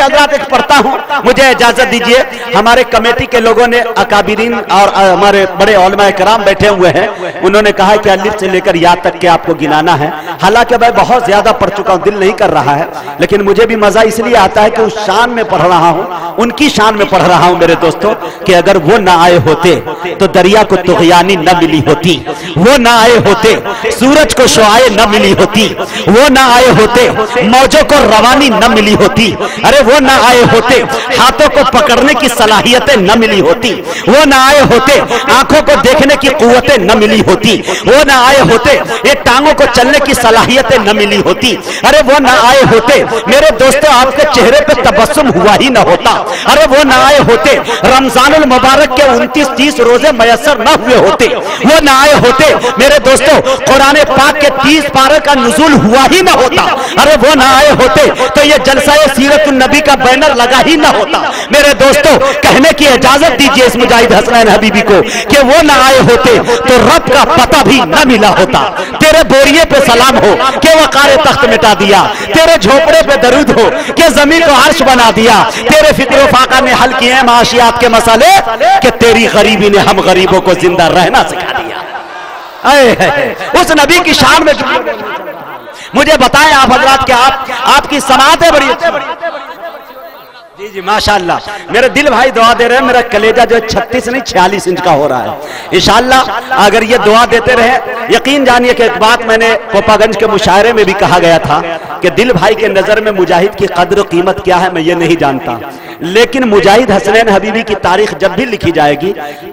حضرات ایک پڑھتا ہوں, مجھے اجازت دیجئے. ہمارے کمیٹی کے لوگوں نے اکابرین اور ہمارے بڑے علماء کرام بیٹھے ہوئے ہیں, انہوں نے کہا کہ الف سے لے کر یا تک کے آپ کو گنانا ہے. حالانکہ میں بہت زیادہ پڑھ چکا ہوں, دل نہیں کر رہا ہے, لیکن مجھے بھی مزہ اس لیے آتا ہے کہ اس شان میں پڑھ رہا ہوں, ان کی شان میں پڑھ رہا ہوں میرے دوستوں, کہ اگر وہ نہ آئے ہوتے تو دریا کو طغیانی نہ ملی ہوتی, وہ نہ آئے ہوتے سورج کو شعاعیں نہ ملی ہوتی, وہ نہ آئے ہوتے موجوں کو روانی نہ ملی ہوتی, ارے وہ نہ آئے ہوتے ہاتھوں کو پکڑنے کی صلاحیتیں نہ ملی ہوتی, وہ نہ آئے ہوتے آنکھوں کو دیکھنے کی قوتیں نہ ملی ہوتی, وہ نہ آئے ہوتے یہ ٹانگوں کو چلنے کی صلاحیتیں نہ ملی ہوتی, ارے وہ نہ آئے ہوتے میرے دوستو آپ کے چہرے پہ تبسم ہوا ہی نہ ہوتا, ارے وہ نہ آئے ہوتے رمضان المبارک کے 29-30 روزے میسر نہ ہوئے ہوتے, وہ نہ آئے ہوتے میرے دوستو قرآن پاک کے 30 پارے کا نزول ہوا ہی نہ ہوتا, ارے وہ نہ آئے ہوتے تو یہ جلسہ سیرت النبی کا بینر لگا ہی نہ ہوتا. میرے دوستو کہنے کی اجازت دیجئے اس مجاہد حسنین حبیبی کو کہ وہ نہ آئے ہوتے تو رب کا پتہ بھی نہ ملا ہوتا. تیرے بوریے پہ سلام ہو کہ وقار تخت مٹا دیا, تیرے جھوپڑے پہ درود ہو کہ زمین کو عرش بنا دیا, تیرے فکر و فاقہ نے حل کیے ہیں معاشیات کے مسئلے کہ تیری غریبی نے ہم غریبوں کو زندہ رہنا سکھا دیا. اس نبی کی شان میں مجھے بتائیں آپ حضرات کہ آپ کی سماعتیں بڑی جی ماشاءاللہ. میرے دل بھائی دعا دے رہے ہیں, میرا کلیجہ جو 36 نہیں 46 انچ کا ہو رہا ہے. انشاءاللہ اگر یہ دعا دیتے رہے, یقین جانیے کہ ایک بات میں نے کوپا گنج کے مشاعرے میں بھی کہا گیا تھا کہ دل بھائی کے نظر میں مجاہد کی قدر و قیمت کیا ہے میں یہ نہیں جانتا, لیکن مجاہد حسنین حبیبی کی تاریخ جب بھی لکھی جائے گی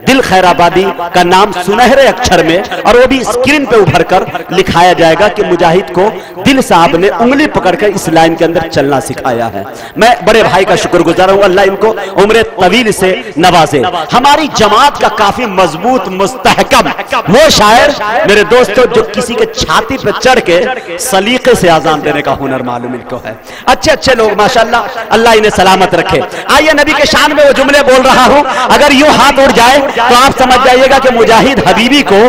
دل خیر آبادی کا نام سنہرے اکچھر میں اور وہ بھی اسکرین پہ ابھر کر لکھایا جائے گا کہ مجاہد کو دل صاحب نے انگلی پکڑ کر اس لائن کے اندر چلنا سکھایا ہے. میں بڑے بھائی کا شکر گزار ہوں, اللہ ان کو عمر طویل سے نوازے. ہماری جماعت کا کافی مضبوط مستحکم وہ شاعر میرے دوستو جو کسی کے چھاتی پہ چڑھ کے سلیقے سے آزان دینے کا ہنر معلوم ان کو ہے. اچھے اچھے لوگ ماشاءاللہ, اللہ انہیں سلامت رکھے. آئیے نبی کے شان میں وہ جملے بول رہا ہوں, اگر یوں ہاتھ اڑ جائے تو آپ سمجھ جائیے گا کہ مجاہد حبیبی کو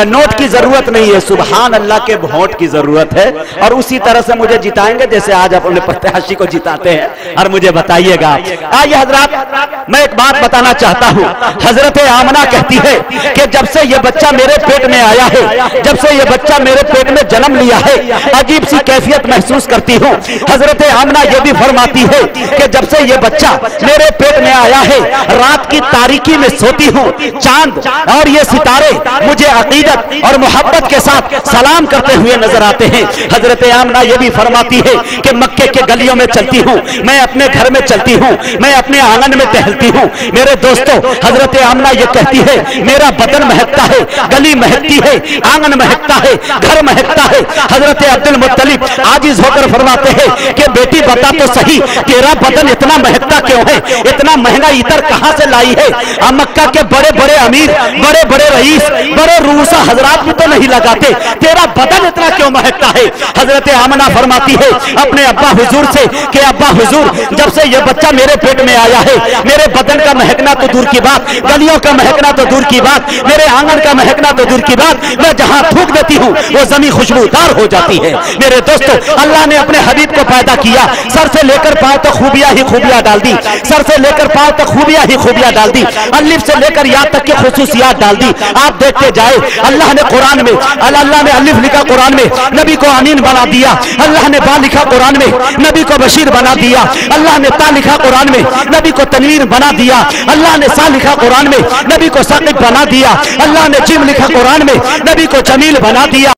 نوٹ کی ضرورت نہیں ہے, سبحان اللہ کے بھونٹ کی ضرورت ہے. اور اسی طرح سے مجھے جتائیں گے جیسے آج اپنے پرتیاشی کو جتاتے ہیں. اور مجھے بتائیے گا, آئیے حضرات میں ایک بات بتانا چاہتا ہوں. حضرت آمنہ کہتی ہے کہ جب سے یہ بچہ میرے پیٹ میں آیا ہے, جب سے یہ بچہ میرے پیٹ میں جنم لیا ہے, عجیب سی کیفیت محسوس کرتی ہوں. حضرت آمنہ یہ بھی فرماتی ہے کہ جب سے یہ بچہ میرے پیٹ میں آیا ہے رات کی تاریکی میں سوتی ہوں, چاند اور یہ ستارے مجھے عقیدت اور محبت کے ساتھ سلام کرتے ہوئے نظر آتے ہیں. حضرت آمنہ یہ بھی فرماتی ہے کہ مکے کے گلیوں میں چلتی ہوں, میں اپنے گھر میں چلتی ہوں, میں اپنے آنگن میں ٹہلتی ہوں. میرے دوستو حضرت آمنہ یہ کہتی ہے میرا بدن مہکتا ہے, گلی مہکتی ہے, آنگن مہکتا ہے, گھر مہکتا ہے. حضرت عبد المطلب عاجز ہو کر فرماتے ہیں کہ بیٹی بتا تو صحیح تیرا بدن اتنا مہکتا کیوں ہے, اتنا مہنگا عطر کہاں سے لائی ہے؟ مکہ کے بڑے بڑے امیر, بڑے بڑے رئیس, بڑے روسا حضرات بھی تو نہیں لگاتے, تیرا بدن اتنا کیوں مہکتا ہے؟ حضرت آمنہ فرماتی ہے اپنے ابا حضور سے کہ ابا حضور جب سے یہ بچہ میرے پیٹ میں آیا ہے میرے بدن کا مہکنا تو دور کی بات, گلیوں کا مہکنا تو دور کی بات, میرے آنگن کا مہکنا تو دور کی بات, میں جہاں تھوک دیتی ہوں وہ زمین خوشبودار ہو جاتی ہے. میرے دوستو اللہ نے اپنے حبیب کو پیدا کیا, سر سے لے کر پاؤں تک خوبیاں ہی خوبیاں ڈال دی, سر سے لے کر پاؤں تک خوبیاں ہی خوبیاں ڈال دی, الف سے لے کر یا تک کی خصوصیات ڈال دی. آپ دیکھتے جائے اللہ نے قرآن میں, اللہ نے الف لکھا قرآن میں, نبی کو امین بنا دیا. اللہ نے با لکھا قرآن میں, نبی کو بشیر بنا دیا. اللہ نے تا لکھا قرآن میں, نبی کو تنویر بنا دیا. اللہ نے سا لکھا قرآن میں, نبی کو ثاقب بنا دیا. اللہ نے جیم لکھا قرآن میں, نبی کو جمیل بنا دیا.